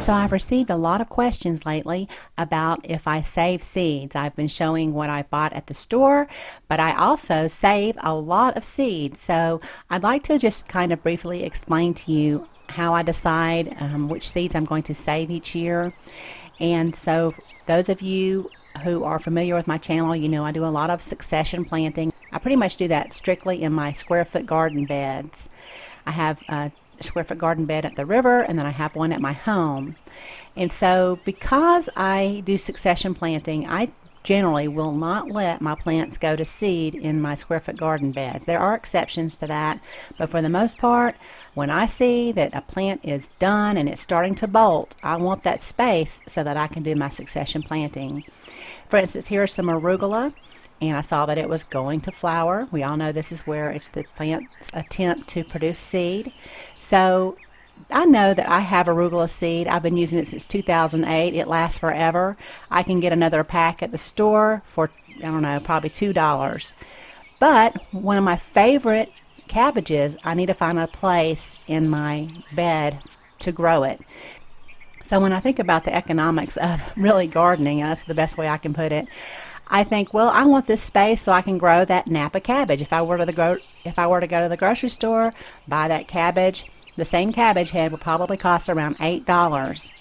So I've received a lot of questions lately about if I save seeds. I've been showing what I bought at the store, but I also save a lot of seeds. So I'd like to just kind of briefly explain to you how I decide which seeds I'm going to save each year. And so those of you who are familiar with my channel, you know I do a lot of succession planting. I pretty much do that strictly in my square foot garden beds. I have a square foot garden bed at the river, and then I have one at my home. And so because I do succession planting, I generally will not let my plants go to seed in my square foot garden beds. There are exceptions to that, but for the most part, when I see that a plant is done and it's starting to bolt, I want that space so that I can do my succession planting. For instance, here's some arugula, and I saw that it was going to flower. We all know this is where it's the plant's attempt to produce seed. So I know that I have arugula seed. I've been using it since 2008. It lasts forever. I can get another pack at the store for, I don't know, probably $2. But one of my favorite cabbages, I need to find a place in my bed to grow it. So when I think about the economics of really gardening, and that's the best way I can put it, I think, well, I want this space so I can grow that Napa cabbage. If I were to go to the grocery store, buy that cabbage, the same cabbage head would probably cost around $8.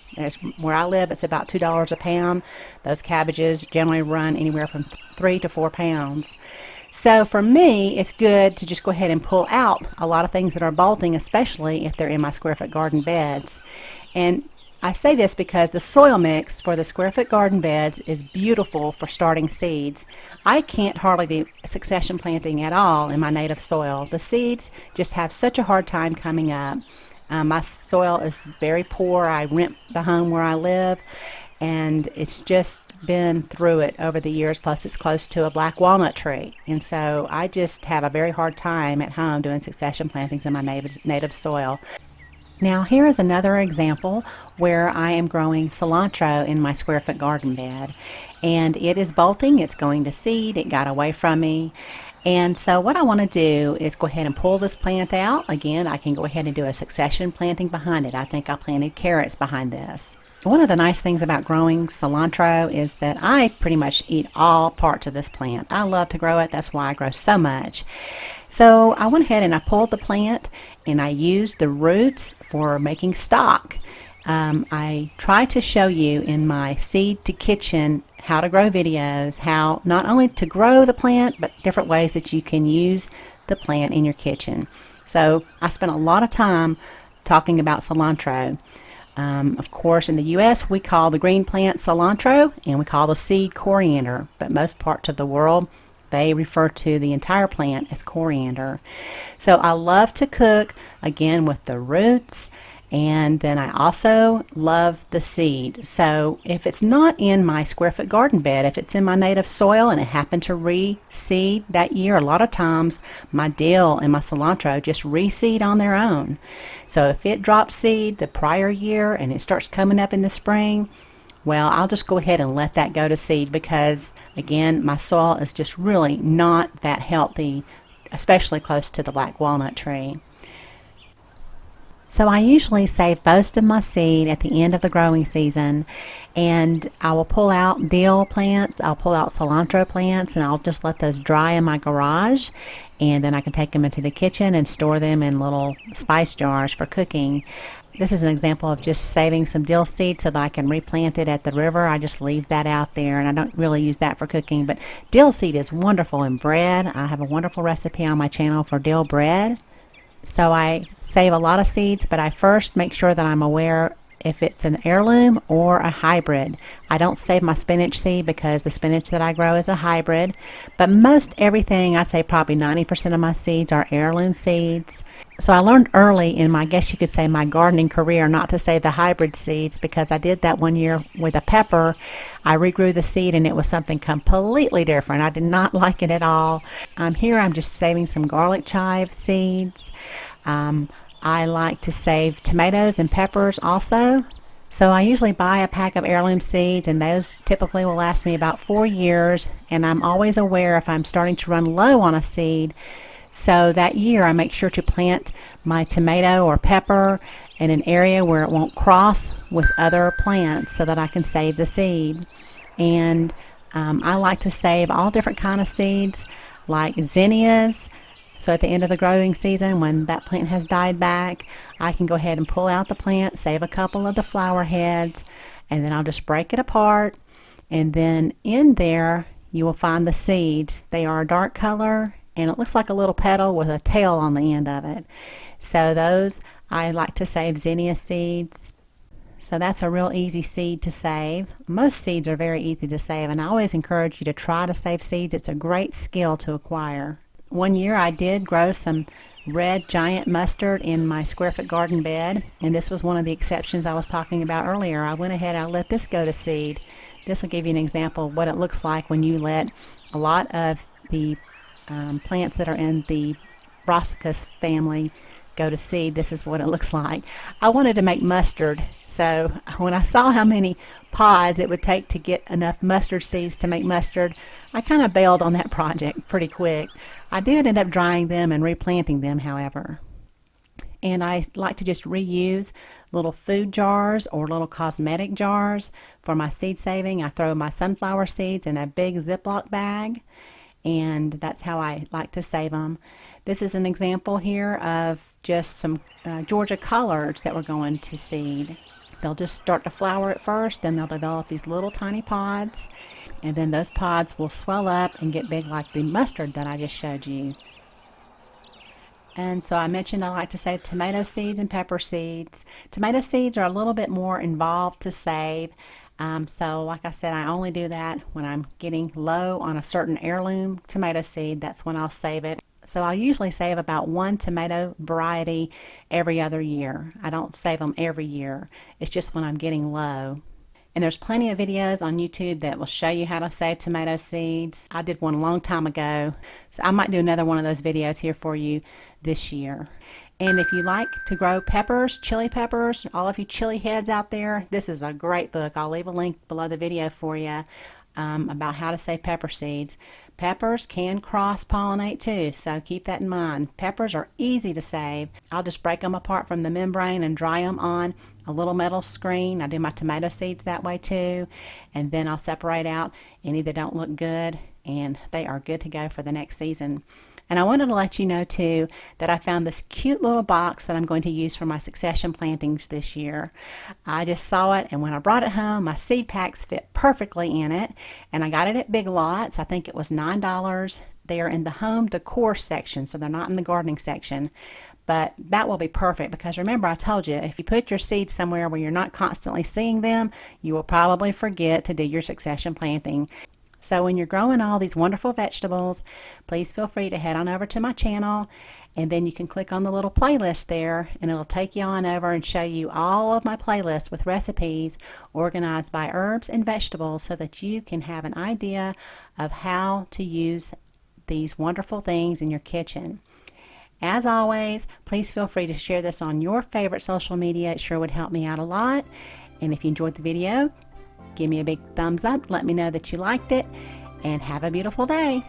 Where I live, it's about $2 a pound. Those cabbages generally run anywhere from 3 to 4 pounds. So for me, it's good to just go ahead and pull out a lot of things that are bolting, especially if they're in my square foot garden beds. And I say this because the soil mix for the square foot garden beds is beautiful for starting seeds. I can't hardly do succession planting at all in my native soil. The seeds just have such a hard time coming up. My soil is very poor. I rent the home where I live, and it's just been through it over the years. Plus it's close to a black walnut tree, and so I just have a very hard time at home doing succession plantings in my native soil. Now here is another example where I am growing cilantro in my square foot garden bed, and it is bolting. It's going to seed. It got away from me, and so what I want to do is go ahead and pull this plant out. Again, I can go ahead and do a succession planting behind it. I think I planted carrots behind this. One of the nice things about growing cilantro is that I pretty much eat all parts of this plant. I love to grow it. That's why I grow so much. So I went ahead and I pulled the plant and I used the roots for making stock. I try to show you in my Seed to Kitchen how to grow videos, how not only to grow the plant, but different ways that you can use the plant in your kitchen. So I spent a lot of time talking about cilantro. Of course, in the U.S., we call the green plant cilantro, and we call the seed coriander, but most parts of the world, they refer to the entire plant as coriander. So I love to cook, again, with the roots, and then I also love the seed. So if it's not in my square foot garden bed, if it's in my native soil and it happened to reseed that year, a lot of times my dill and my cilantro just reseed on their own. So if it dropped seed the prior year and it starts coming up in the spring, well, I'll just go ahead and let that go to seed because, again, my soil is just really not that healthy, especially close to the black walnut tree. So I usually save most of my seed at the end of the growing season, and I will pull out dill plants, I'll pull out cilantro plants, and I'll just let those dry in my garage, and then I can take them into the kitchen and store them in little spice jars for cooking. This is an example of just saving some dill seed so that I can replant it at the river. I just leave that out there, and I don't really use that for cooking, but dill seed is wonderful in bread. I have a wonderful recipe on my channel for dill bread. So I save a lot of seeds, but I first make sure that I'm aware if it's an heirloom or a hybrid. I don't save my spinach seed because the spinach that I grow is a hybrid, but most everything, I'd say probably 90% of my seeds are heirloom seeds. So I learned early in my, I guess you could say, my gardening career not to save the hybrid seeds, because I did that one year with a pepper. I regrew the seed and it was something completely different. I did not like it at all. Here I'm just saving some garlic chive seeds. I like to save tomatoes and peppers also. So I usually buy a pack of heirloom seeds, and those typically will last me about 4 years, and I'm always aware if I'm starting to run low on a seed. So that year I make sure to plant my tomato or pepper in an area where it won't cross with other plants so that I can save the seed. And I like to save all different kind of seeds like zinnias. So at the end of the growing season, when that plant has died back, I can go ahead and pull out the plant, save a couple of the flower heads, and then I'll just break it apart. And then in there, you will find the seeds. They are a dark color, and it looks like a little petal with a tail on the end of it. So those, I like to save zinnia seeds. So that's a real easy seed to save. Most seeds are very easy to save, and I always encourage you to try to save seeds. It's a great skill to acquire. One year I did grow some red giant mustard in my square foot garden bed, and this was one of the exceptions I was talking about earlier. I went ahead and I let this go to seed. This will give you an example of what it looks like when you let a lot of the plants that are in the brassicas family go to seed. This is what it looks like. I wanted to make mustard, so when I saw how many pods it would take to get enough mustard seeds to make mustard, I kind of bailed on that project pretty quick. I did end up drying them and replanting them, however. And I like to just reuse little food jars or little cosmetic jars for my seed saving. I throw my sunflower seeds in a big Ziploc bag, and that's how I like to save them. This is an example here of just some Georgia collards that we're going to seed. They'll just start to flower at first, then they'll develop these little tiny pods, and then those pods will swell up and get big like the mustard that I just showed you. And so I mentioned I like to save tomato seeds and pepper seeds. Tomato seeds are a little bit more involved to save. So like I said, I only do that when I'm getting low on a certain heirloom tomato seed. That's when I'll save it. So I'll usually save about one tomato variety every other year. I don't save them every year. It's just when I'm getting low. And there's plenty of videos on YouTube that will show you how to save tomato seeds. I did one a long time ago, so I might do another one of those videos here for you this year. And if you like to grow peppers, chili peppers, all of you chili heads out there, this is a great book. I'll leave a link below the video for you about how to save pepper seeds. Peppers can cross-pollinate too, so keep that in mind. Peppers are easy to save. I'll just break them apart from the membrane and dry them on a little metal screen. I do my tomato seeds that way too, and then I'll separate out any that don't look good, and they are good to go for the next season. And I wanted to let you know too that I found this cute little box that I'm going to use for my succession plantings this year. I just saw it, and when I brought it home, my seed packs fit perfectly in it, and I got it at Big Lots. I think it was $9. They are in the home decor section, so they're not in the gardening section. But that will be perfect because remember I told you, if you put your seeds somewhere where you're not constantly seeing them, you will probably forget to do your succession planting. So when you're growing all these wonderful vegetables, please feel free to head on over to my channel, and then you can click on the little playlist there, and it'll take you on over and show you all of my playlists with recipes organized by herbs and vegetables so that you can have an idea of how to use these wonderful things in your kitchen. As always, please feel free to share this on your favorite social media. It sure would help me out a lot. And if you enjoyed the video, give me a big thumbs up. Let me know that you liked it, and have a beautiful day.